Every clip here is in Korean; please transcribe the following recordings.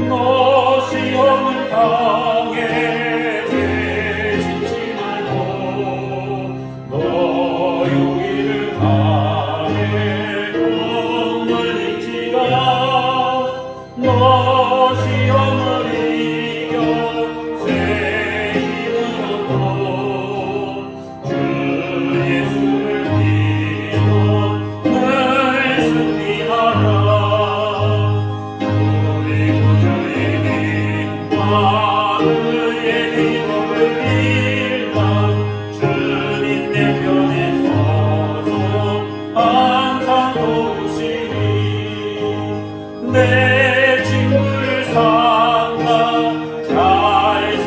너 시험을 당해 죄짓지 말고 너 용기를 다해 꿈을 잊지라 너 시험을 이겨 새 힘을 얻고 주 예수를 믿어 늘 승리하라 우리 구주의 님과 그의 믿음을 빌라 주님 내 편에 서서 항상 도우시니 내 친구를 삼가 잘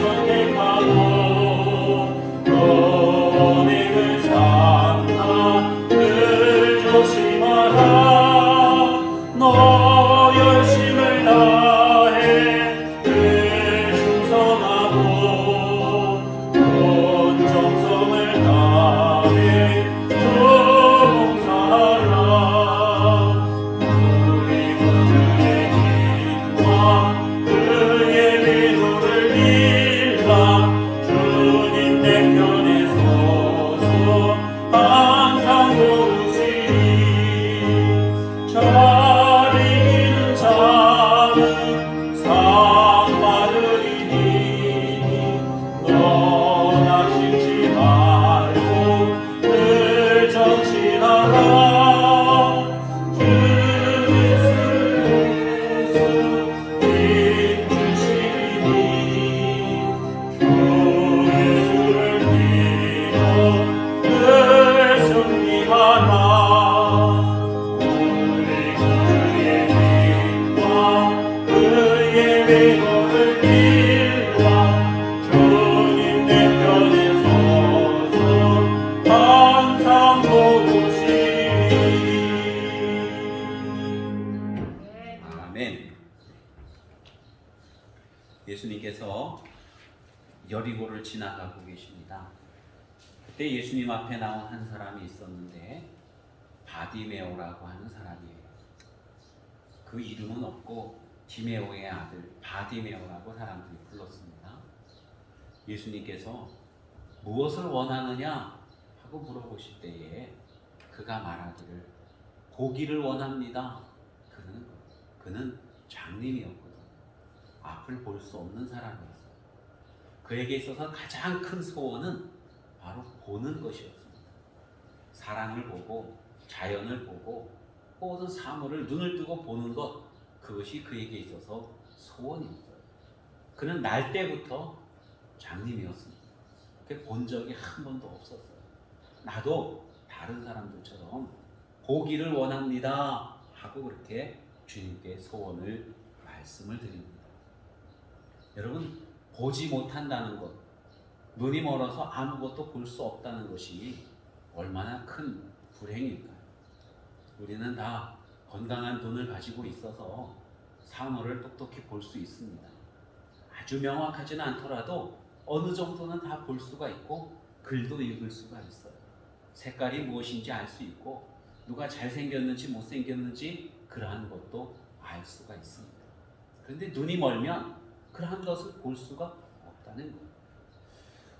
선택하고 너네를 삼가 늘 조심하라 너 열심을 다해 늘 충성하고 온 정성을 다해 주 봉사하라 우리 구주의 님과 그의 위로를 빌라 주님 내 편에 서서 항상 도우시니 잘 이기는 자는 상 받으리니 너나 심지 말고 늘 정신하라 주 예수 힘주시니 주 예수를 믿어 늘 승리하라 우리 구주의 님과 그의 위로를 빌라 주님 내 편에 서서 항상 도우시니 아멘. 예수님께서 여리고를 지나가고 계십니다. 그때 예수님 앞에 나온 한 사람이 있었는데 바디메오라고 하는 사람이에요. 그 이름은 없고 디메오의 아들 바디메오라고 사람들이 불렀습니다. 예수님께서 무엇을 원하느냐 하고 물어보실 때에 그가 말하기를 보기를 원합니다. 그는 장님이었거든요. 앞을 볼 수 없는 사람이었어요. 그에게 있어서 가장 큰 소원은 바로 보는 것이었습니다. 사람을 보고 자연을 보고 모든 사물을 눈을 뜨고 보는 것, 그것이 그에게 있어서 소원이었어요. 그는 날 때부터 장님이었습니다. 본 적이 한 번도 없었어요. 나도 다른 사람들처럼 보기를 원합니다 하고 그렇게 주님께 소원을 말씀을 드립니다. 여러분, 보지 못한다는 것, 눈이 멀어서 아무것도 볼 수 없다는 것이 얼마나 큰 불행일까요? 우리는 다 건강한 눈을 가지고 있어서 사물을 똑똑히 볼 수 있습니다. 아주 명확하지는 않더라도 어느 정도는 다 볼 수가 있고 글도 읽을 수가 있어요. 색깔이 무엇인지 알 수 있고 누가 잘생겼는지 못생겼는지 그러한 것도 알 수가 있습니다. 그런데 눈이 멀면 그러한 것을 볼 수가 없다는 거예요.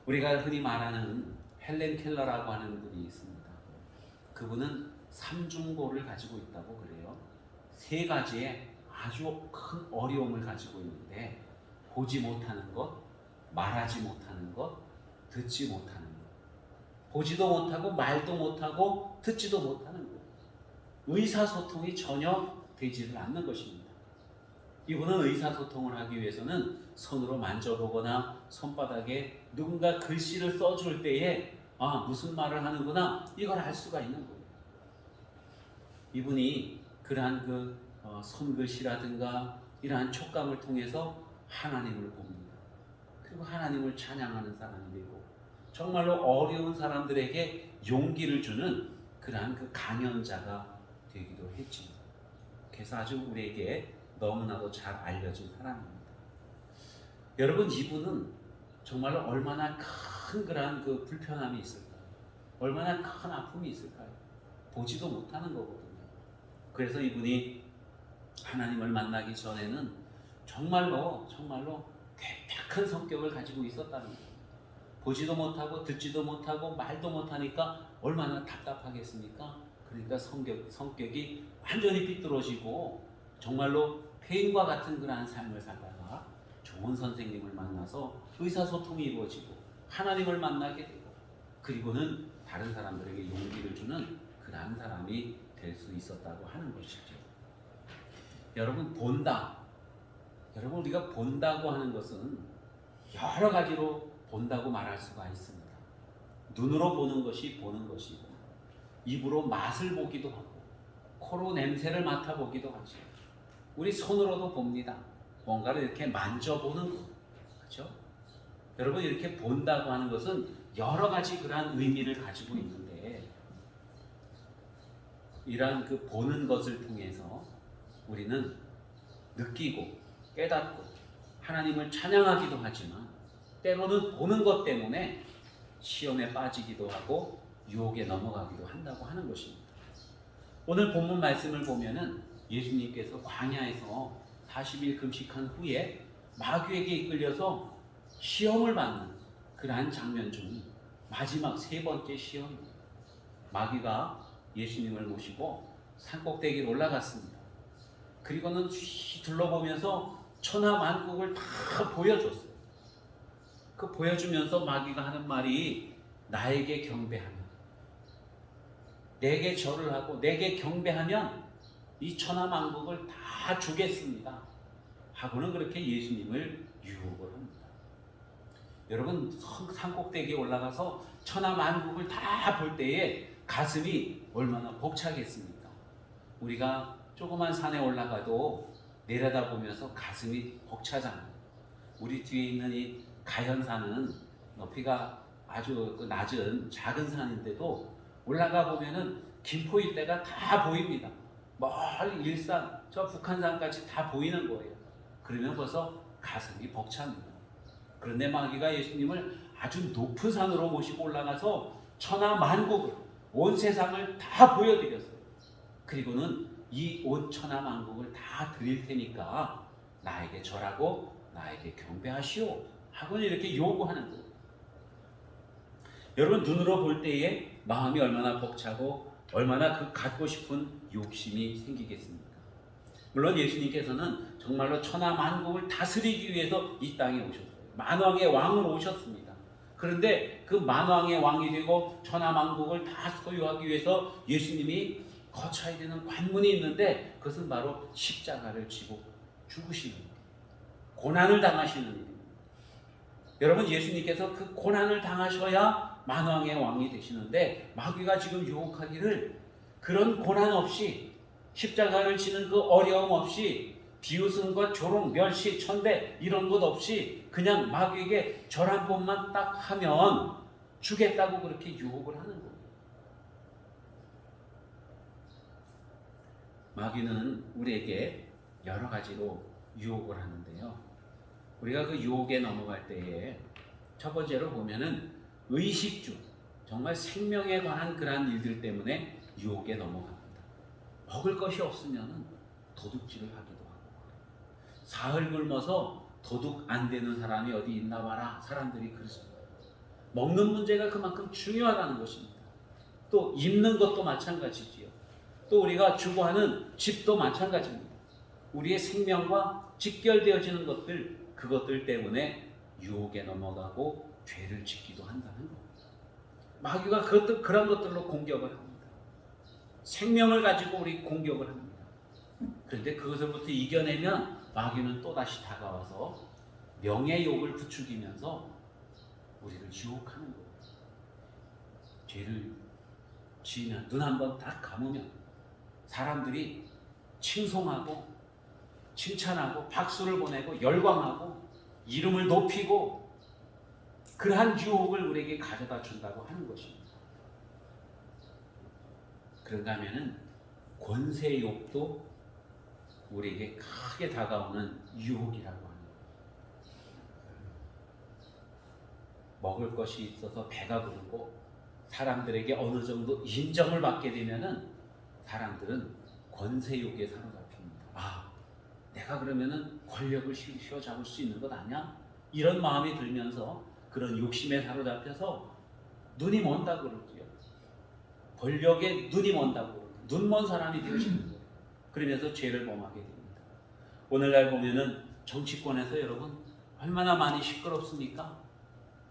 우리가 흔히 말하는 헬렌 켈러라고 하는 분이 있습니다. 그분은 삼중고를 가지고 있다고 그래요. 세 가지의 아주 큰 어려움을 가지고 있는데 보지 못하는 것, 말하지 못하는 것, 듣지 못하는 것. 보지도 못하고 말도 못하고 듣지도 못하는 것. 의사소통이 전혀 되지를 않는 것입니다. 이분은 의사소통을 하기 위해서는 손으로 만져보거나 손바닥에 누군가 글씨를 써줄 때에 무슨 말을 하는구나 이걸 알 수가 있는 거예요. 이분이 그러한 손글씨라든가 이러한 촉감을 통해서 하나님을 봅니다. 그리고 하나님을 찬양하는 사람이 되고 정말로 어려운 사람들에게 용기를 주는 그러한 강연자가 되기도 했죠. 그래서 아주 우리에게 너무나도 잘 알려진 사람입니다. 여러분, 이분은 정말로 얼마나 큰 그러한 불편함이 있을까요? 얼마나 큰 아픔이 있을까요? 보지도 못하는 거거든요. 그래서 이분이 하나님을 만나기 전에는 정말로 괴팍한 성격을 가지고 있었다는 거예요. 보지도 못하고 듣지도 못하고 말도 못하니까 얼마나 답답하겠습니까? 그러니까 성격이 완전히 삐뚤어지고 정말로 폐인과 같은 그러한 삶을 살다가 좋은 선생님을 만나서 의사소통이 이루어지고 하나님을 만나게 되고 그리고는 다른 사람들에게 용기를 주는 그러한 사람이 될 수 있었다고 하는 것이죠. 여러분 여러분 우리가 본다고 하는 것은 여러 가지로 본다고 말할 수가 있습니다. 눈으로 보는 것이 보는 것이고 입으로 맛을 보기도 하고 코로 냄새를 맡아보기도 하죠. 우리 손으로도 봅니다. 뭔가를 이렇게 만져보는 것. 그렇죠? 여러분 이렇게 본다고 하는 것은 여러 가지 그러한 의미를 가지고 있는데 이러한 그 보는 것을 통해서 우리는 느끼고 깨닫고 하나님을 찬양하기도 하지만 때로는 보는 것 때문에 시험에 빠지기도 하고 유혹에 넘어가기도 한다고 하는 것입니다. 오늘 본문 말씀을 보면은 예수님께서 광야에서 40일 금식한 후에 마귀에게 이끌려서 시험을 받는 그러한 장면 중 마지막 세 번째 시험입니다. 마귀가 예수님을 모시고 산꼭대기로 올라갔습니다. 그리고는 둘러보면서 천하만국을 다 보여줬어요. 그 보여주면서 마귀가 하는 말이 나에게 경배하면 내게 절을 하고 내게 경배하면 이 천하만국을 다 주겠습니다 하고는 그렇게 예수님을 유혹을 합니다. 여러분 산꼭대기에 올라가서 천하만국을 다 볼 때에 가슴이 얼마나 벅차겠습니까? 우리가 조그만 산에 올라가도 내려다보면서 가슴이 벅차잖아요. 우리 뒤에 있는 이 가현산은 높이가 아주 낮은 작은 산인데도 올라가 보면은 김포 일대가 다 보입니다. 멀리 일산, 저 북한산까지 다 보이는 거예요. 그러면 벌써 가슴이 벅찹니다. 그런데 마귀가 예수님을 아주 높은 산으로 모시고 올라가서 천하만국을 온 세상을 다 보여드렸어요. 그리고는 이 온 천하만국을 다 드릴 테니까 나에게 절하고 나에게 경배하시오 하고 이렇게 요구하는 거예요. 여러분 눈으로 볼 때에 마음이 얼마나 벅차고 얼마나 그 갖고 싶은 욕심이 생기겠습니까? 물론 예수님께서는 정말로 천하만국을 다스리기 위해서 이 땅에 오셨어요. 만왕의 왕으로 오셨습니다. 그런데 그 만왕의 왕이 되고 천하만국을 다 소유하기 위해서 예수님이 거쳐야 되는 관문이 있는데 그것은 바로 십자가를 지고 죽으시는 일, 고난을 당하시는 일입니다. 여러분 예수님께서 그 고난을 당하셔야 만왕의 왕이 되시는데 마귀가 지금 유혹하기를 그런 고난 없이 십자가를 지는 그 어려움 없이 비웃음과 조롱, 멸시, 천대 이런 것 없이 그냥 마귀에게 절 한 번만 딱 하면 주겠다고 그렇게 유혹을 하는 거예요. 마귀는 우리에게 여러 가지로 유혹을 하는데요. 우리가 그 유혹에 넘어갈 때에 첫 번째로 보면은 의식주, 정말 생명에 관한 그러한 일들 때문에 유혹에 넘어갑니다. 먹을 것이 없으면 도둑질을 하기도 하고 사흘 굶어서 도둑 안 되는 사람이 어디 있나 봐라 사람들이 그러잖아요. 먹는 문제가 그만큼 중요하다는 것입니다. 또 입는 것도 마찬가지지요. 또 우리가 주거하는 집도 마찬가지입니다. 우리의 생명과 직결되어지는 것들 그것들 때문에 유혹에 넘어가고 죄를 짓기도 한다는 겁니다. 마귀가 그런 것들로 공격을 합니다. 생명을 가지고 우리 공격을 합니다. 그런데 그것을부터 이겨내면 마귀는 또다시 다가와서 명예욕을 부추기면서 우리를 유혹하는 거예요. 죄를 지으면 눈 한 번 딱 감으면 사람들이 칭송하고 칭찬하고 박수를 보내고 열광하고 이름을 높이고 그러한 유혹을 우리에게 가져다 준다고 하는 것입니다. 그런가 하면은 권세욕도 우리에게 크게 다가오는 유혹이라고 하는 거예요. 먹을 것이 있어서 배가 부르고 사람들에게 어느 정도 인정을 받게 되면은 사람들은 권세욕에 사로잡힙니다. 아, 내가 내가 그러면은 권력을 휘어잡을 수 있는 것 아니야? 이런 마음이 들면서 그런 욕심에 사로잡혀서 눈이 먼다고 그러지요. 권력에 눈이 먼다고 그러죠. 눈먼 사람이 되시는 거예요. 그러면서 죄를 범하게 됩니다. 오늘날 보면은 정치권에서 여러분 얼마나 많이 시끄럽습니까?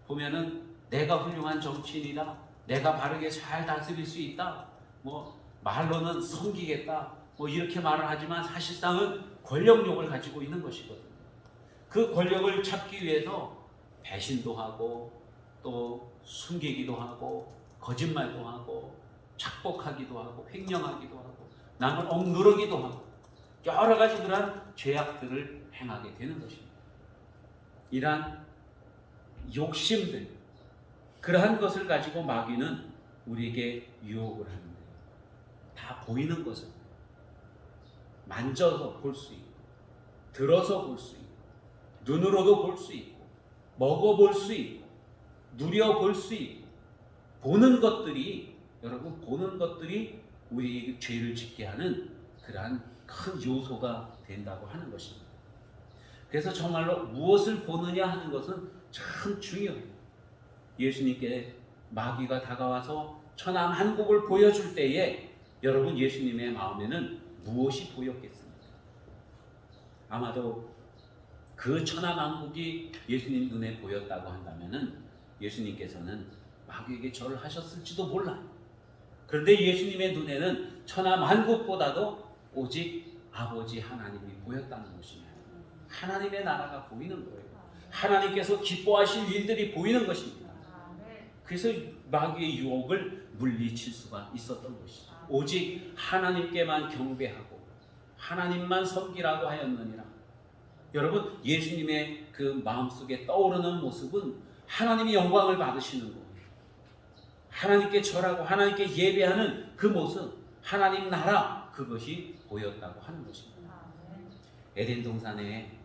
보면은 내가 훌륭한 정치인이다. 내가 바르게 잘 다스릴 수 있다. 뭐 말로는 섬기겠다. 뭐 이렇게 말을 하지만 사실상은 권력욕을 가지고 있는 것이거든요. 그 권력을 찾기 위해서 배신도 하고 또 숨기기도 하고 거짓말도 하고 착복하기도 하고 횡령하기도 하고 남을 억누르기도 하고 여러 가지 그러한 죄악들을 행하게 되는 것입니다. 이러한 욕심들, 그러한 것을 가지고 마귀는 우리에게 유혹을 하는데 다 보이는 거죠. 만져서 볼 수 있고 들어서 볼 수 있고 눈으로도 볼 수 있고 먹어볼 수 있고 누려볼 수 있고 보는 것들이, 여러분 보는 것들이 우리에게 죄를 짓게 하는 그러한 큰 요소가 된다고 하는 것입니다. 그래서 정말로 무엇을 보느냐 하는 것은 참 중요해요. 예수님께 마귀가 다가와서 천하만국을 보여줄 때에 여러분 예수님의 마음에는 무엇이 보였겠습니까? 아마도 그 천하만국이 예수님 눈에 보였다고 한다면은 예수님께서는 마귀에게 절을 하셨을지도 몰라요. 그런데 예수님의 눈에는 천하만국보다도 오직 아버지 하나님이 보였다는 것입니다. 하나님의 나라가 보이는 거예요. 하나님께서 기뻐하실 일들이 보이는 것입니다. 그래서 마귀의 유혹을 물리칠 수가 있었던 것이죠. 오직 하나님께만 경배하고 하나님만 섬기라고 하였느니라. 여러분 예수님의 그 마음속에 떠오르는 모습은 하나님이 영광을 받으시는 거예요. 하나님께 절하고 하나님께 예배하는 그 모습, 하나님 나라, 그것이 보였다고 하는 것입니다. 에덴 동산에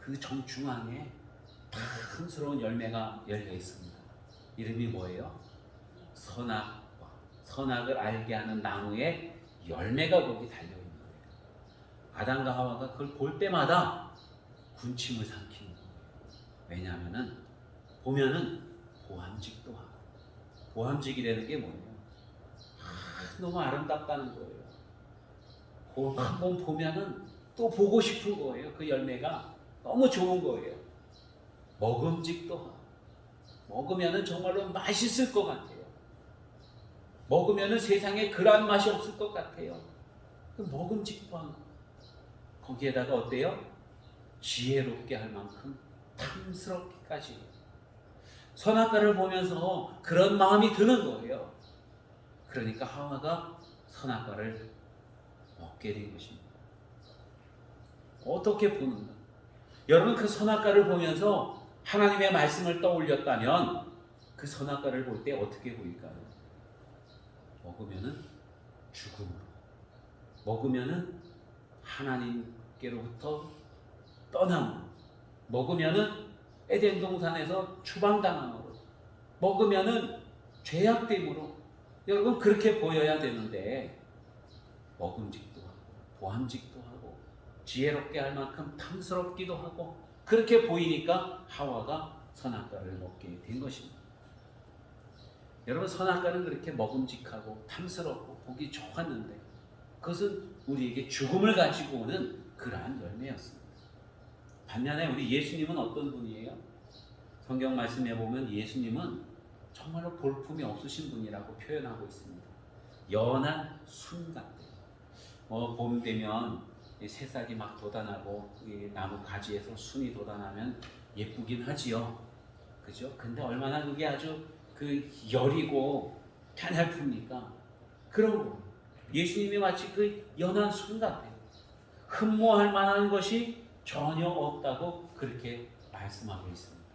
그 정중앙에 탐스러운 열매가 열려 있습니다. 이름이 뭐예요? 선악과 선악을 알게 하는 나무에 열매가 거기 달려 있는 거예요. 아담과 하와가 그걸 볼 때마다 군침을 삼키는 거예요. 왜냐하면은 보면은 보암직도 하고, 보암직이라는 게 뭐예요? 너무 아름답다는 거예요. 한 번 보면은 또 보고 싶은 거예요. 그 열매가 너무 좋은 거예요. 먹음직도 하고, 먹으면은 정말로 맛있을 것 같아요. 먹으면은 세상에 그러한 맛이 없을 것 같아요. 그 먹음직도 하고, 거기에다가 어때요? 지혜롭게 할 만큼 탐스럽기까지. 선악과를 보면서 그런 마음이 드는 거예요. 그러니까 하와가 선악과를 먹게 된 것입니다. 어떻게 보는가? 여러분 그 선악과를 보면서 하나님의 말씀을 떠올렸다면 그 선악과를 볼 때 어떻게 보일까요? 먹으면은 죽음으로, 먹으면은 하나님께로부터 떠남으로, 먹으면은 에덴 동산에서 추방당함으로, 먹으면은 죄악됨으로. 여러분 그렇게 보여야 되는데 먹음직도 하고 보암직도 하고 지혜롭게 할 만큼 탐스럽기도 하고 그렇게 보이니까 하와가 선악과를 먹게 된 것입니다. 여러분 선악과는 그렇게 먹음직하고 탐스럽고 보기 좋았는데 그것은 우리에게 죽음을 가지고 오는 그러한 열매였습니다. 반면에 우리 예수님은 어떤 분이에요? 성경 말씀에 보면 예수님은 정말로 볼품이 없으신 분이라고 표현하고 있습니다. 연한 순 같아요. 봄 되면 새싹이 막 돋아나고 나무 가지에서 순이 돋아나면 예쁘긴 하지요. 그죠? 근데 얼마나 그게 아주 그 여리고 가냘픕니까? 그런 거. 예수님이 마치 그 연한 순 같아요. 흠모할 만한 것이 전혀 없다고 그렇게 말씀하고 있습니다.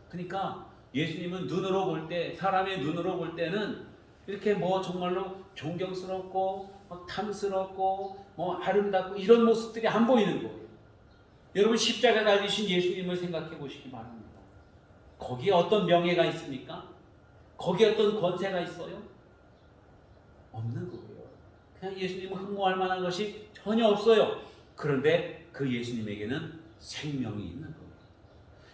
그러니까 예수님은 눈으로 볼 때, 사람의 눈으로 볼 때는 이렇게 뭐 정말로 존경스럽고 탐스럽고 아름답고 이런 모습들이 안 보이는 거예요. 여러분 십자가 달리신 예수님을 생각해 보시기 바랍니다. 거기에 어떤 명예가 있습니까? 거기에 어떤 권세가 있어요? 없는 거예요. 그냥 예수님은 흠모할 만한 것이 전혀 없어요. 그런데 그 예수님에게는 생명이 있는 거예요.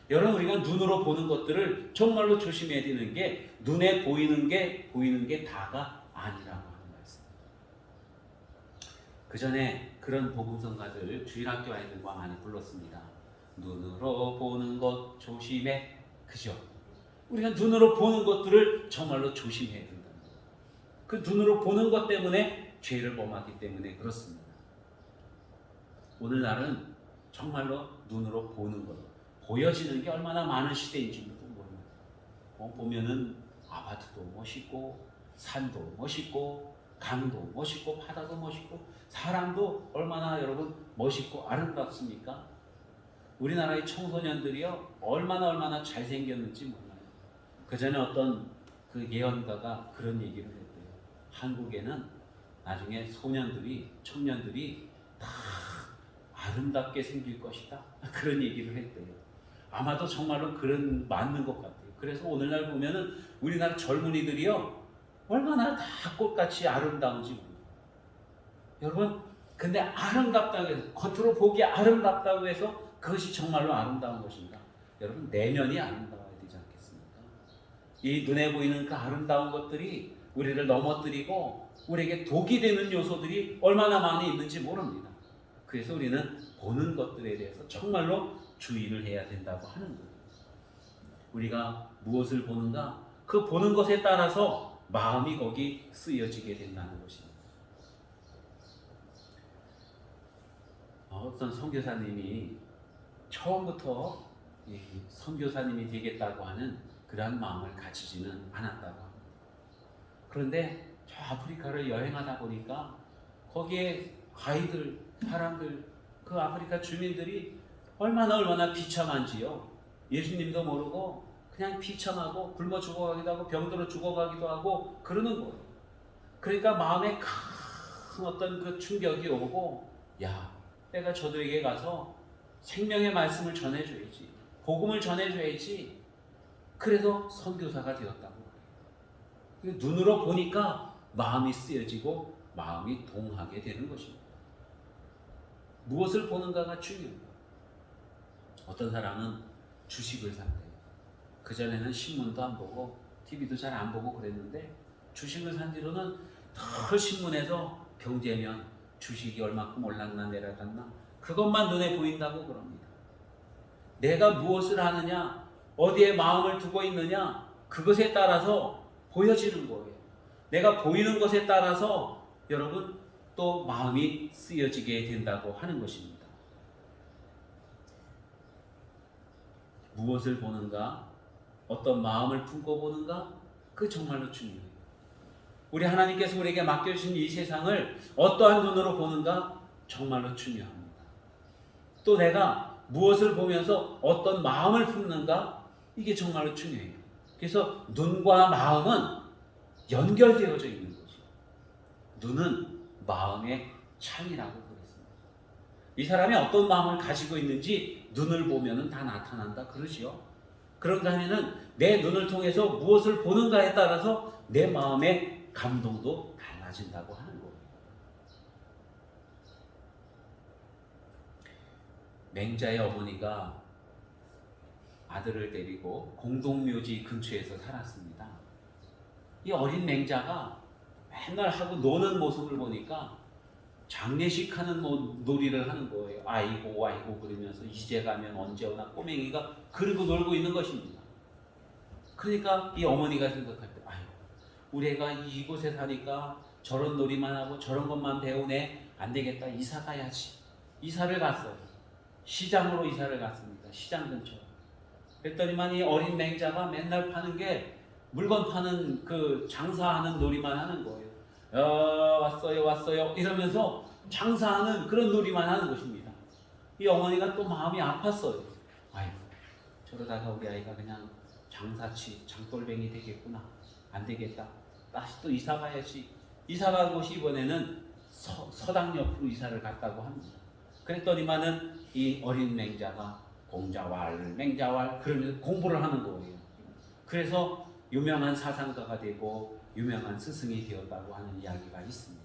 여러분, 우리가 눈으로 보는 것들을 정말로 조심해야 되는 게 눈에 보이는 게 다가 아니라고 하는 말씀. 그 전에 그런 복음성가들 주일학교 아이들과 많이 불렀습니다. 눈으로 보는 것 조심해. 그죠? 우리가 눈으로 보는 것들을 정말로 조심해야 된다는 거예요. 그 눈으로 보는 것 때문에 죄를 범하기 때문에 그렇습니다. 오늘날은 정말로 눈으로 보는 것, 보여지는 게 얼마나 많은 시대인지도 모릅니다. 보면은 아파트도 멋있고 산도 멋있고 강도 멋있고 바다도 멋있고 사람도 얼마나 여러분 멋있고 아름답습니까? 우리나라의 청소년들이요 얼마나 잘생겼는지 몰라요. 그 전에 어떤 그 예언가가 그런 얘기를 했대요. 한국에는 나중에 청년들이 다 아름답게 생길 것이다. 그런 얘기를 했대요. 아마도 정말로 그런 맞는 것 같아요. 그래서 오늘날 보면은 우리나라 젊은이들이요 얼마나 다 꽃같이 아름다운지 모르겠어요. 여러분, 근데 아름답다고 해서 겉으로 보기 아름답다고 해서 그것이 정말로 아름다운 것인가? 여러분, 내면이 아름다워야 되지 않겠습니까? 이 눈에 보이는 그 아름다운 것들이 우리를 넘어뜨리고 우리에게 독이 되는 요소들이 얼마나 많이 있는지 모릅니다. 그래서 우리는 보는 것들에 대해서 정말로 주의를 해야 된다고 하는 거예요. 우리가 무엇을 보는가? 그 보는 것에 따라서 마음이 거기 쓰여지게 된다는 것입니다. 어떤 선교사님이 처음부터 선교사님이 되겠다고 하는 그러한 마음을 가지지는 않았다고 합니다. 그런데 저 아프리카를 여행하다 보니까 거기에 아이들, 사람들, 그 아프리카 주민들이 얼마나 비참한지요. 예수님도 모르고 그냥 비참하고 굶어 죽어가기도 하고 병들어 죽어가기도 하고 그러는 거예요. 그러니까 마음에 큰 어떤 그 충격이 오고, 야, 내가 저들에게 가서 생명의 말씀을 전해줘야지, 복음을 전해줘야지. 그래서 선교사가 되었다고. 눈으로 보니까 마음이 쓰여지고 마음이 동하게 되는 것입니다. 무엇을 보는가가 중요합니다. 어떤 사람은 주식을 산대요. 그전에는 신문도 안 보고 TV도 잘 안 보고 그랬는데 주식을 산 뒤로는 더 신문에서 경제면 주식이 얼마큼 올랐나 내려갔나 그것만 눈에 보인다고 그럽니다. 내가 무엇을 하느냐, 어디에 마음을 두고 있느냐, 그것에 따라서 보여지는 거예요. 내가 보이는 것에 따라서 여러분 또 마음이 쓰여지게 된다고 하는 것입니다. 무엇을 보는가, 어떤 마음을 품고 보는가, 그 정말로 중요해요. 우리 하나님께서 우리에게 맡겨주신 이 세상을 어떠한 눈으로 보는가 정말로 중요합니다. 또 내가 무엇을 보면서 어떤 마음을 품는가, 이게 정말로 중요해요. 그래서 눈과 마음은 연결되어져 있는 거죠. 눈은 마음의 창이라고 그랬습니다. 이 사람이 어떤 마음을 가지고 있는지 눈을 보면 다 나타난다 그러지요. 그런가 하면은 내 눈을 통해서 무엇을 보는가에 따라서 내 마음의 감동도 달라진다고 하는 거예요. 맹자의 어머니가 아들을 데리고 공동묘지 근처에서 살았습니다. 이 어린 맹자가 맨날 하고 노는 모습을 보니까 장례식 하는 놀이를 하는 거예요. 아이고 아이고 그러면서 이제 가면 언제 오나 꼬맹이가 그러고 놀고 있는 것입니다. 그러니까 이 어머니가 생각할 때 아이고 우리 애가 이곳에 사니까 저런 놀이만 하고 저런 것만 배우네. 안 되겠다. 이사 가야지. 이사를 갔어요. 시장으로 이사를 갔습니다. 시장 근처. 그랬더니만 이 어린 맹자가 맨날 파는 게 물건 파는 그 장사하는 놀이만 하는 거예요. 왔어요 이러면서 장사하는 그런 놀이만 하는 것입니다. 이 어머니가 또 마음이 아팠어요. 아이고 저러다가 우리 아이가 그냥 장사치 장돌뱅이 되겠구나. 안 되겠다. 다시 또 이사 가야지. 이사 간 곳이 이번에는 서당 옆으로 이사를 갔다고 합니다. 그랬더니만은 이 어린 맹자가 공자왈 맹자왈 그러면서 공부를 하는 거예요. 그래서 유명한 사상가가 되고 유명한 스승이 되었다고 하는 이야기가 있습니다.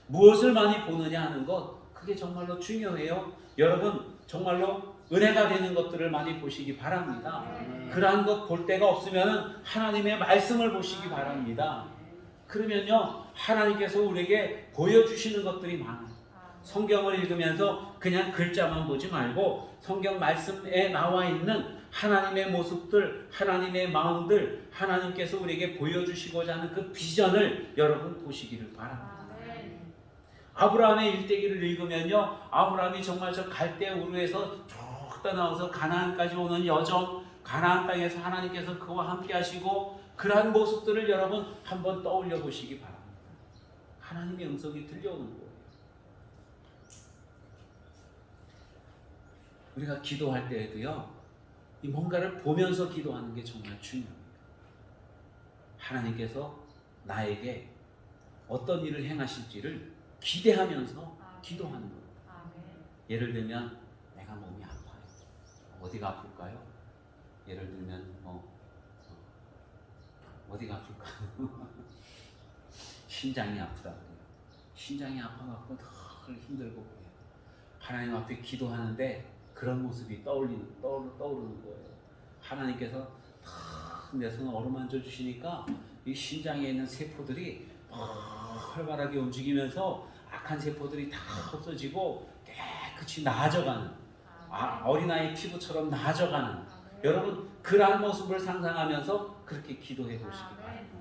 무엇을 많이 보느냐 하는 것, 그게 정말로 중요해요. 여러분 정말로 은혜가 되는 것들을 많이 보시기 바랍니다. 그러한 것 볼 데가 없으면 하나님의 말씀을 보시기 바랍니다. 그러면요 하나님께서 우리에게 보여주시는 것들이 많아요. 성경을 읽으면서 그냥 글자만 보지 말고 성경 말씀에 나와 있는 하나님의 모습들, 하나님의 마음들, 하나님께서 우리에게 보여주시고자 하는 그 비전을 여러분 보시기를 바랍니다. 아브라함의 일대기를 읽으면요 아브라함이 정말 저 갈대 우르에서 쭉 떠나와서 가나안까지 오는 여정, 가나안 땅에서 하나님께서 그와 함께 하시고 그러한 모습들을 여러분 한번 떠올려 보시기 바랍니다. 하나님의 음성이 들려오는 거예요. 우리가 기도할 때에도요 이 뭔가를 보면서 기도하는 게 정말 중요합니다. 하나님께서 나에게 어떤 일을 행하실지를 기대하면서 기도하는 거예요. 예를 들면 내가 몸이 아파요. 어디가 아플까요? 예를 들면 어디가 아플까요? 심장이 아프다고 해요. 심장이 아파갖고 늘 힘들고 그래요. 하나님 앞에 기도하는데 그런 모습이 떠오르는 거예요. 하나님께서 내 손을 어루만져 주시니까 이 심장에 있는 세포들이 활발하게 움직이면서 악한 세포들이 다 없어지고 깨끗이 나아져가는 어린아이 피부처럼 나아져가는 여러분 그러한 모습을 상상하면서 그렇게 기도해 보시기 바랍니다.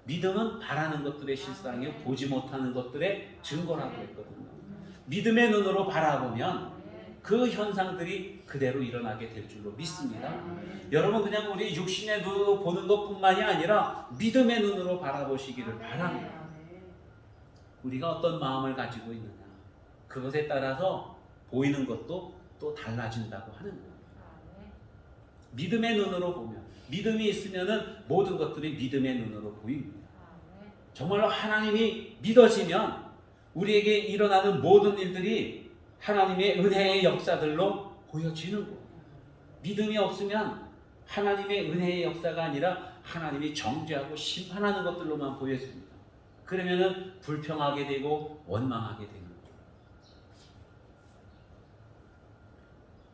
믿음은 바라는 것들의 실상이요 보지 못하는 것들의 증거라고 했거든요. 믿음의 눈으로 바라보면 그 현상들이 그대로 일어나게 될 줄로 믿습니다. 여러분 그냥 우리 육신의 눈으로 보는 것뿐만이 아니라 믿음의 눈으로 바라보시기를 바랍니다. 우리가 어떤 마음을 가지고 있느냐 그것에 따라서 보이는 것도 또 달라진다고 하는 거예요. 믿음의 눈으로 보면 믿음이 있으면 모든 것들이 믿음의 눈으로 보입니다. 정말로 하나님이 믿어지면 우리에게 일어나는 모든 일들이 하나님의 은혜의 역사들로 보여지는 거예요. 믿음이 없으면 하나님의 은혜의 역사가 아니라 하나님이 정죄하고 심판하는 것들로만 보여집니다. 그러면은 불평하게 되고 원망하게 되는 거예요.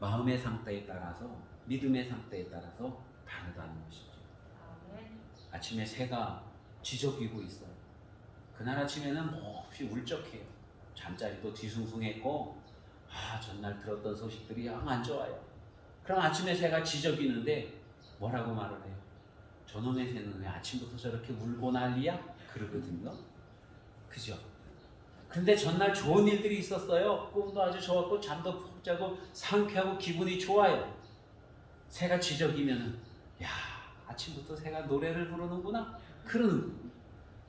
마음의 상태에 따라서 믿음의 상태에 따라서 다르다는 것이죠. 아침에 새가 지저귀고 있어요. 그날 아침에는 몹시 울적해요. 잠자리도 뒤숭숭했고 전날 들었던 소식들이 영 안 좋아요. 그럼 아침에 새가 지저귀는데 뭐라고 말을 해요? 저놈의 새는 왜 아침부터 저렇게 울고 난리야? 그러거든요. 그죠? 근데 전날 좋은 일들이 있었어요. 꿈도 아주 좋았고 잠도 푹 자고 상쾌하고 기분이 좋아요. 새가 지저귀면은 아침부터 새가 노래를 부르는구나 그러는 거예요.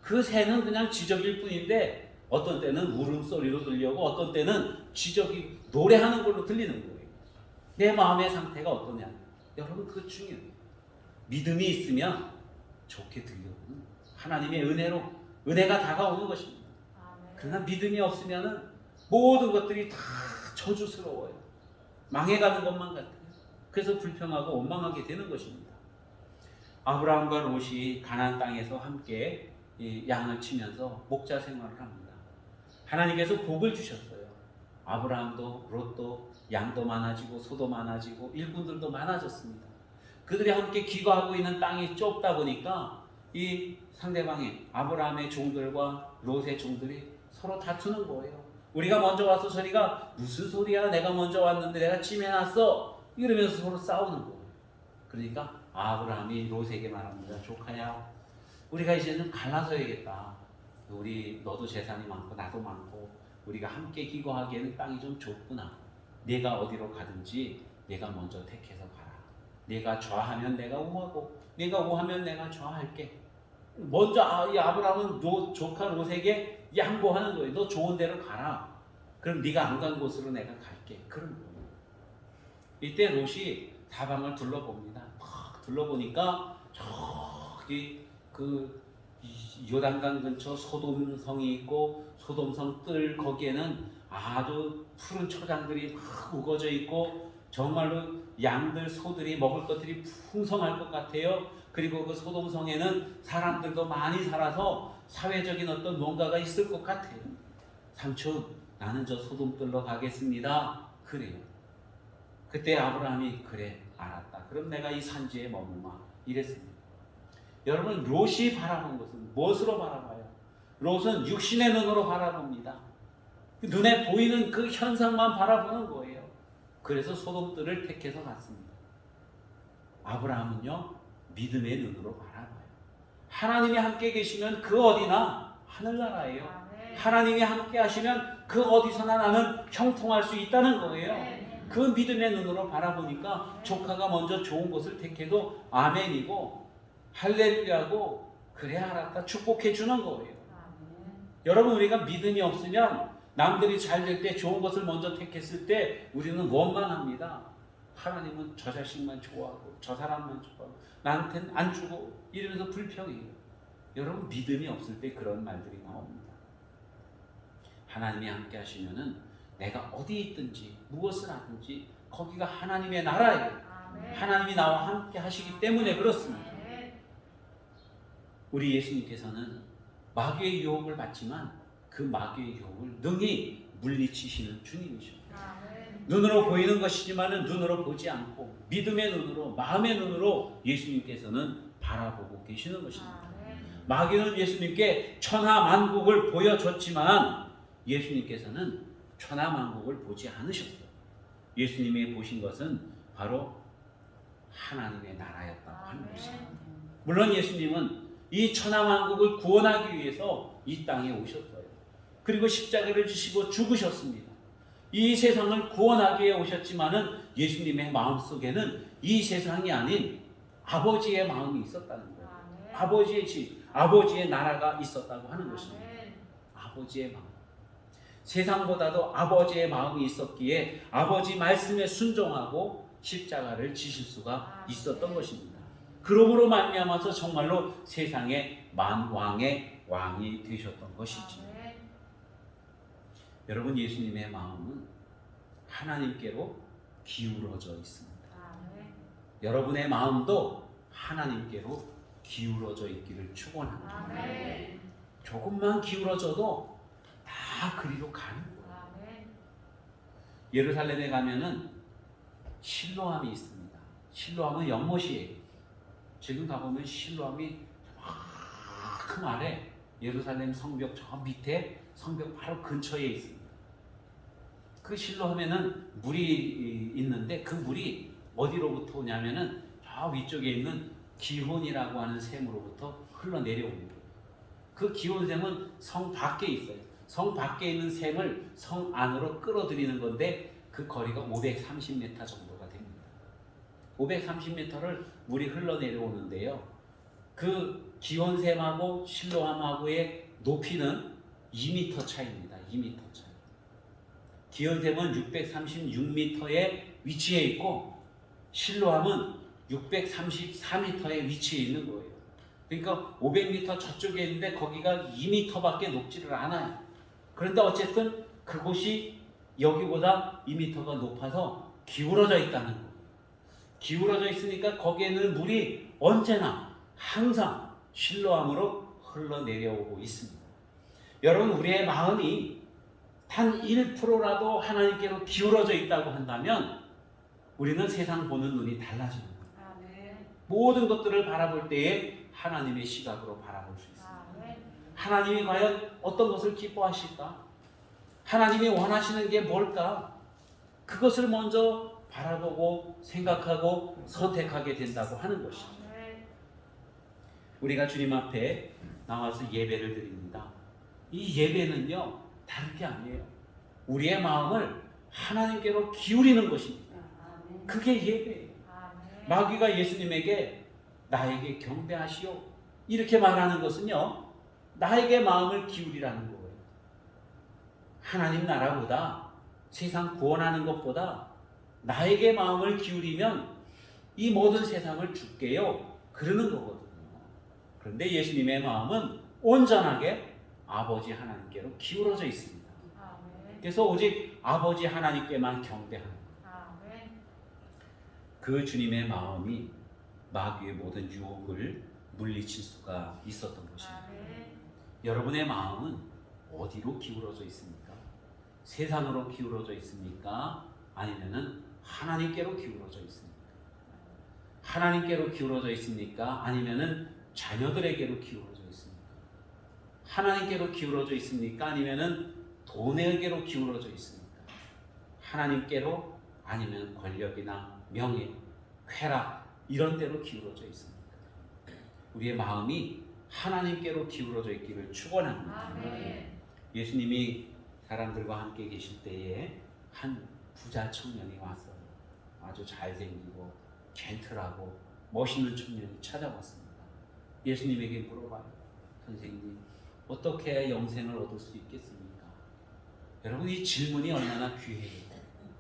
그 새는 그냥 지저귀일 뿐인데 어떤 때는 울음소리로 들려고 어떤 때는 지저귀 노래하는 걸로 들리는 거예요. 내 마음의 상태가 어떠냐 여러분 그거 중요해요. 믿음이 있으면 좋게 들려오는 하나님의 은혜가 다가오는 것입니다. 그러나 믿음이 없으면 모든 것들이 다 저주스러워요. 망해가는 것만 같아요. 그래서 불평하고 원망하게 되는 것입니다. 아브라함과 롯이 가나안 땅에서 함께 양을 치면서 목자 생활을 합니다. 하나님께서 복을 주셨어요. 아브라함도 롯도 양도 많아지고 소도 많아지고 일꾼들도 많아졌습니다. 그들이 함께 기거하고 있는 땅이 좁다 보니까 이 상대방의 아브라함의 종들과 롯의 종들이 서로 다투는 거예요. 우리가 먼저 와서 저리가 무슨 소리야 내가 먼저 왔는데 내가 침해놨어 이러면서 서로 싸우는 거예요. 그러니까 아브라함이 롯에게 말합니다. 조카야 우리가 이제는 갈라서야겠다. 너도 재산이 많고 나도 많고 우리가 함께 기거하기에는 땅이 좀 좁구나. 내가 어디로 가든지 내가 먼저 택해서 가라. 내가 좌하면 내가 우하고 내가 우하면 내가 좌할게. 먼저 이 아브라함은 조카 롯에게 양보하는 거예요. 너 좋은 데로 가라. 그럼 네가 안 간 곳으로 내가 갈게. 그런 거예요. 이때 롯이 사방을 둘러봅니다. 막 둘러보니까 저기 그 요단강 근처 소돔성이 있고 소돔성 뜰 거기에는 아주 푸른 초장들이 막 우거져 있고 정말로 양들 소들이 먹을 것들이 풍성할 것 같아요. 그리고 그 소돔성에는 사람들도 많이 살아서 사회적인 어떤 뭔가가 있을 것 같아요. 삼촌 나는 저 소돔들로 가겠습니다. 그래요. 그때 아브라함이 그래 알았다. 그럼 내가 이 산지에 머무마 이랬습니다. 여러분 롯이 바라본 것은 무엇으로 바라봐요? 롯은 육신의 눈으로 바라봅니다. 눈에 보이는 그 현상만 바라보는 거예요. 그래서 소돔들을 택해서 갔습니다. 아브라함은요 믿음의 눈으로 바라봐요. 하나님이 함께 계시면 그 어디나 하늘나라예요. 하나님이 함께 하시면 그 어디서나 나는 형통할 수 있다는 거예요. 그 믿음의 눈으로 바라보니까 조카가 먼저 좋은 것을 택해도 아멘이고 할렐루야고 그래 알았다 축복해 주는 거예요. 여러분 우리가 믿음이 없으면 남들이 잘 될 때 좋은 것을 먼저 택했을 때 우리는 원망합니다. 하나님은 저 자식만 좋아하고 저 사람만 좋아하고 나한테는 안 주고 이러면서 불평해요. 여러분 믿음이 없을 때 그런 말들이 나옵니다. 하나님이 함께 하시면은 내가 어디 있든지 무엇을 하든지 거기가 하나님의 나라예요. 하나님이 나와 함께 하시기 때문에 그렇습니다. 우리 예수님께서는 마귀의 유혹을 받지만 그 마귀의 유혹을 능히 물리치시는 주님이십니다. 눈으로 보이는 것이지만은 눈으로 보지 않고 믿음의 눈으로 마음의 눈으로 예수님께서는 바라보고 계시는 것입니다. 마귀는 예수님께 천하만국을 보여줬지만 예수님께서는 천하만국을 보지 않으셨어요. 예수님이 보신 것은 바로 하나님의 나라였다고 하는 것입니다. 물론 예수님은 이 천하만국을 구원하기 위해서 이 땅에 오셨어요. 그리고 십자가를 지시고 죽으셨습니다. 이 세상을 구원하기 위해 오셨지만은 예수님의 마음속에는 이 세상이 아닌 아버지의 마음이 있었다는 거예요. 아버지의 집, 아버지의 나라가 있었다고 하는 것입니다. 아버지의 마음. 세상보다도 아버지의 마음이 있었기에 아버지 말씀에 순종하고 십자가를 지실 수가 있었던 것입니다. 그러므로 말미암아서 정말로 세상의 만왕의 왕이 되셨던 것이지. 여러분 예수님의 마음은 하나님께로 기울어져 있습니다. 여러분의 마음도 하나님께로 기울어져 있기를 축원합니다. 조금만 기울어져도 다 그리로 가는 거예요. 예루살렘에 가면은 실로암이 있습니다. 실로암은 연못이에요. 지금 가보면 실로암이 그 아래 예루살렘 성벽 저 밑에 성벽 바로 근처에 있습니다. 그 실로암에는 물이 있는데 그 물이 어디로부터 오냐면은 저 위쪽에 있는 기혼이라고 하는 샘으로부터 흘러내려옵니다. 그 기혼샘은 성 밖에 있어요. 성 밖에 있는 샘을 성 안으로 끌어들이는 건데 그 거리가 530m 정도가 됩니다. 530m를 물이 흘러내려오는데요. 그 기혼샘하고 실로암하고의 높이는 2m 차이입니다. 2m 차이. 기혼샘은 636m에 위치해 있고 실로암은 634m에 위치해 있는 거예요. 그러니까 500m 저쪽에 있는데 거기가 2m밖에 높지를 않아요. 그런데 어쨌든 그곳이 여기보다 2m가 높아서 기울어져 있다는 거예요. 기울어져 있으니까 거기에는 물이 언제나 항상 실로암으로 흘러내려오고 있습니다. 여러분 우리의 마음이 단 1%라도 하나님께로 기울어져 있다고 한다면 우리는 세상 보는 눈이 달라지는 거예요. 모든 것들을 바라볼 때에 하나님의 시각으로 바라볼 수 있습니다. 하나님이 과연 어떤 것을 기뻐하실까? 하나님이 원하시는 게 뭘까? 그것을 먼저 바라보고 생각하고 선택하게 된다고 하는 것이죠. 우리가 주님 앞에 나와서 예배를 드립니다. 이 예배는요 다른 게 아니에요. 우리의 마음을 하나님께로 기울이는 것입니다. 그게 예배예요. 마귀가 예수님에게 나에게 경배하시오 이렇게 말하는 것은요 나에게 마음을 기울이라는 거예요. 하나님 나라보다 세상 구원하는 것보다 나에게 마음을 기울이면 이 모든 세상을 줄게요 그러는 거거든요. 그런데 예수님의 마음은 온전하게 아버지 하나님께로 기울어져 있습니다. 그래서 오직 아버지 하나님께만 경배하는 거예요. 그 주님의 마음이 마귀의 모든 유혹을 물리칠 수가 있었던 것입니다. 여러분의 마음은 어디로 기울어져 있습니까? 세상으로 기울어져 있습니까? 아니면은 하나님께로 기울어져 있습니까? 하나님께로 기울어져 있습니까? 아니면은 자녀들에게로 기울어져 있습니까? 하나님께로 기울어져 있습니까? 아니면은 돈에게로 기울어져 있습니까? 하나님께로 아니면 권력이나 명예, 쾌락 이런 데로 기울어져 있습니까? 우리의 마음이 하나님께로 기울어져 있기를 축원합니다. 예수님이 사람들과 함께 계실 때에 한 부자 청년이 왔어요. 아주 잘생기고 젠틀하고 멋있는 청년이 찾아왔습니다. 예수님에게 물어봐요. 선생님, 어떻게 해야 영생을 얻을 수 있겠습니까? 여러분, 이 질문이 얼마나 귀해요.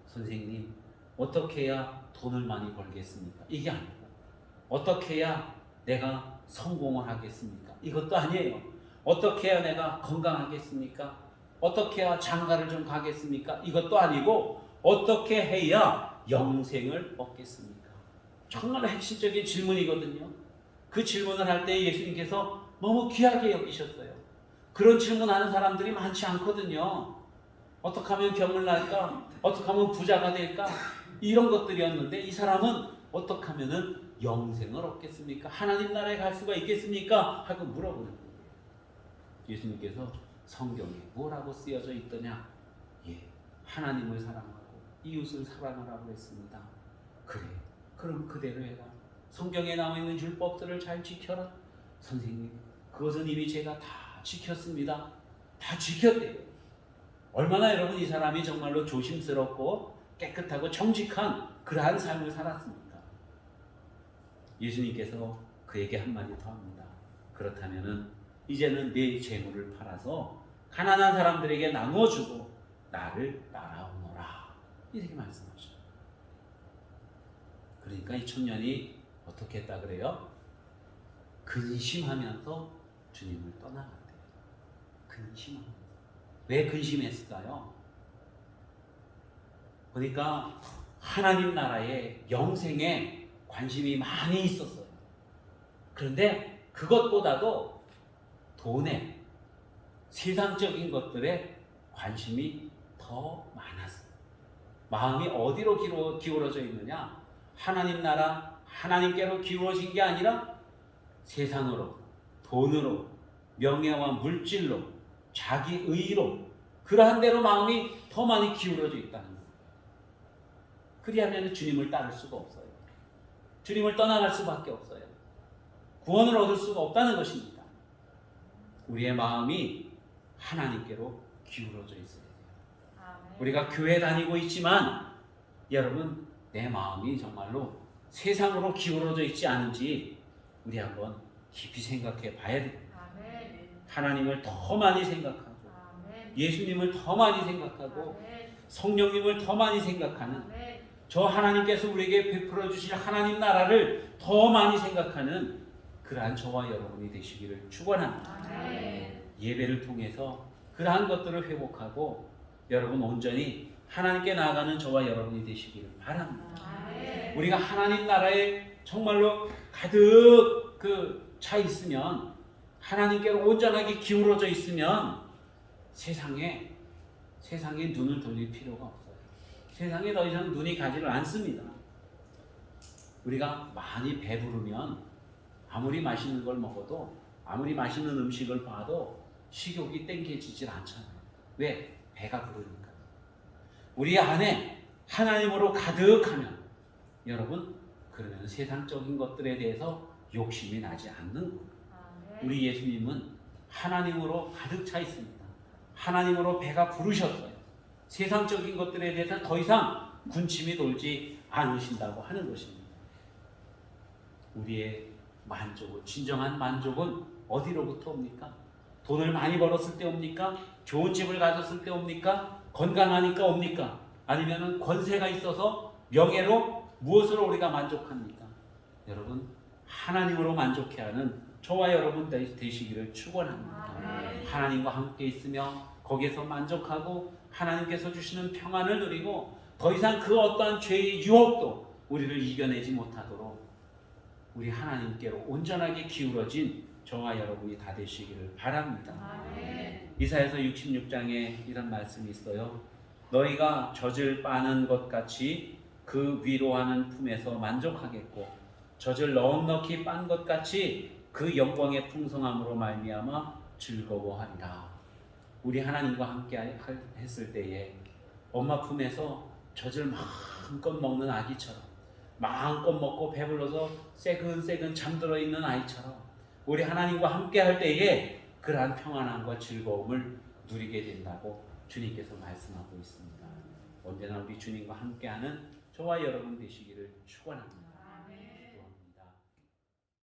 선생님, 어떻게 해야 돈을 많이 벌겠습니까? 이게 아니고, 어떻게 해야 내가 성공을 하겠습니까? 이것도 아니에요. 어떻게 해야 내가 건강하겠습니까? 어떻게 해야 장가를 좀 가겠습니까? 이것도 아니고, 어떻게 해야 영생을 얻겠습니까? 정말 핵심적인 질문이거든요. 그 질문을 할 때 예수님께서 너무 귀하게 여기셨어요. 그런 질문하는 사람들이 많지 않거든요. 어떻게 하면 병을 날까? 어떻게 하면 부자가 될까? 이런 것들이었는데 이 사람은 어떻게 하면 영생을 얻겠습니까? 하나님 나라에 갈 수가 있겠습니까? 하고 물어보는 거예요. 예수님께서 성경에 뭐라고 쓰여져 있더냐? 하나님을 사랑하고 이웃을 사랑하라고 했습니다. 그래, 그럼 그대로 해라. 성경에 나와 있는 율법들을 잘 지켜라. 선생님, 그것은 이미 제가 다 지켰습니다. 다 지켰대요. 얼마나 여러분 이 사람이 정말로 조심스럽고 깨끗하고 정직한 그러한 삶을 살았습니까? 예수님께서 그에게 한마디 더 합니다. 그렇다면은 이제는 네 재물을 팔아서 가난한 사람들에게 나눠주고 나를 따라오너라. 이렇게 말씀하셔요. 그러니까 이 청년이 어떻게 했다 그래요? 근심하면서 주님을 떠나갔대요. 근심하면서. 왜 근심했을까요? 그러니까 하나님 나라의 영생에 관심이 많이 있었어요. 그런데 그것보다도 돈에, 세상적인 것들에 관심이 더 많았어요. 마음이 어디로 기울어져 있느냐? 하나님 나라, 하나님께로 기울어진 게 아니라 세상으로, 돈으로, 명예와 물질로, 자기 의로, 그러한 대로 마음이 더 많이 기울어져 있다는 거예요. 그리하면 주님을 따를 수가 없어요. 주님을 떠나갈 수밖에 없어요. 구원을 얻을 수가 없다는 것입니다. 우리의 마음이 하나님께로 기울어져 있어야 돼요. 우리가 교회 다니고 있지만 여러분, 내 마음이 정말로 세상으로 기울어져 있지 않은지 우리 한번 깊이 생각해 봐야 됩니다. 하나님을 더 많이 생각하고 예수님을 더 많이 생각하고 성령님을 더 많이 생각하는, 저 하나님께서 우리에게 베풀어 주실 하나님 나라를 더 많이 생각하는 그러한 저와 여러분이 되시기를 축원합니다. 예배를 통해서 그러한 것들을 회복하고 여러분 온전히 하나님께 나아가는 저와 여러분이 되시기를 바랍니다. 우리가 하나님 나라에 정말로 가득 차 있으면, 하나님께로 온전하게 기울어져 있으면 세상에 눈을 돌릴 필요가 없어요. 세상에 더 이상 눈이 가지를 않습니다. 우리가 많이 배부르면 아무리 맛있는 걸 먹어도, 아무리 맛있는 음식을 봐도 식욕이 땡겨지질 않잖아요. 왜? 배가 부르니까. 우리 안에 하나님으로 가득하면 여러분, 그러면 세상적인 것들에 대해서 욕심이 나지 않는 거예요. 우리 예수님은 하나님으로 가득 차 있습니다. 하나님으로 배가 부르셨어요. 세상적인 것들에 대해서 더 이상 군침이 돌지 않으신다고 하는 것입니다. 우리의 만족은, 진정한 만족은 어디로부터 옵니까? 돈을 많이 벌었을 때 옵니까? 좋은 집을 가졌을 때 옵니까? 건강하니까 옵니까? 아니면 권세가 있어서 명예로 무엇으로 우리가 만족합니까? 여러분, 하나님으로 만족해야 하는 저와 여러분 되시기를 축원합니다. 하나님과 함께 있으며 거기에서 만족하고 하나님께서 주시는 평안을 누리고 더 이상 그 어떠한 죄의 유혹도 우리를 이겨내지 못하도록 우리 하나님께로 온전하게 기울어진 저와 여러분이 다 되시기를 바랍니다. 아멘. 이사야서 66장에 이런 말씀이 있어요. 너희가 젖을 빠는 것 같이 그 위로하는 품에서 만족하겠고 젖을 넉넉히 빤 것 같이 그 영광의 풍성함으로 말미암아 즐거워하리라. 우리 하나님과 함께 했을 때에 엄마 품에서 젖을 마음껏 먹는 아기처럼 마음껏 먹고 배불러서 새근새근 잠들어 있는 아이처럼 우리 하나님과 함께 할 때에 그러한 평안함과 즐거움을 누리게 된다고 주님께서 말씀하고 있습니다. 언제나 우리 주님과 함께하는 저와 여러분 되시기를 축원합니다.